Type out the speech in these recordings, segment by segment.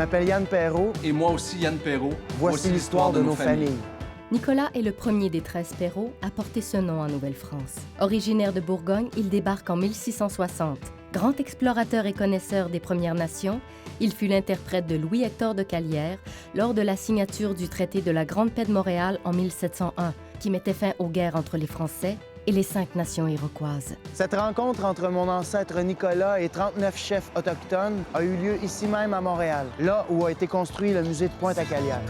m'appelle Yann Perrault. Et moi aussi, Yann Perrault. Voici l'histoire de nos familles. Nicolas est le premier des 13 Perrault à porter ce nom en Nouvelle-France. Originaire de Bourgogne, il débarque en 1660. Grand explorateur et connaisseur des Premières Nations, il fut l'interprète de Louis-Hector de Calière lors de la signature du traité de la Grande Paix de Montréal en 1701, qui mettait fin aux guerres entre les Français et les 5 nations iroquoises. Cette rencontre entre mon ancêtre Nicolas et 39 chefs autochtones a eu lieu ici même à Montréal, là où a été construit le musée de Pointe-à-Calière.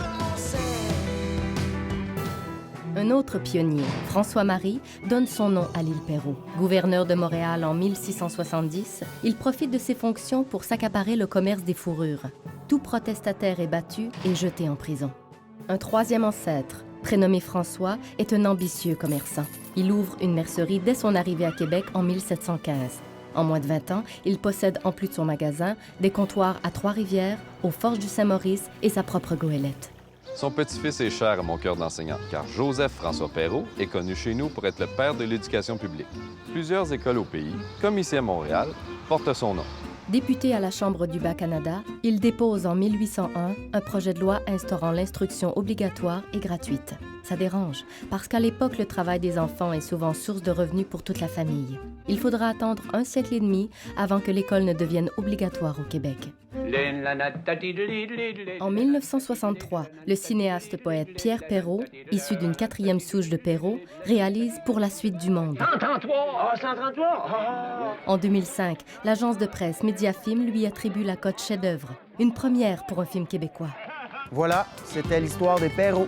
Un autre pionnier, François-Marie, donne son nom à l'île Perrault. Gouverneur de Montréal en 1670, il profite de ses fonctions pour s'accaparer le commerce des fourrures. Tout protestataire est battu et jeté en prison. Un troisième ancêtre, prénommé François, est un ambitieux commerçant. Il ouvre une mercerie dès son arrivée à Québec en 1715. En moins de 20 ans, il possède, en plus de son magasin, des comptoirs à Trois-Rivières, aux Forges du Saint-Maurice et sa propre goélette. Son petit-fils est cher à mon cœur d'enseignant, car Joseph-François Perrault est connu chez nous pour être le père de l'éducation publique. Plusieurs écoles au pays, comme ici à Montréal, portent son nom. Député à la Chambre du Bas-Canada, il dépose en 1801 un projet de loi instaurant l'instruction obligatoire et gratuite. Ça dérange, parce qu'à l'époque, le travail des enfants est souvent source de revenus pour toute la famille. Il faudra attendre un siècle et demi avant que l'école ne devienne obligatoire au Québec. En 1963, le cinéaste-poète Pierre Perrault, issu d'une 4e souche de Perrault, réalise Pour la suite du monde. 133! 133! En 2005, l'agence de presse Mediafilm lui attribue la cote chef-d'œuvre, une première pour un film québécois. Voilà, c'était l'histoire des Perrault.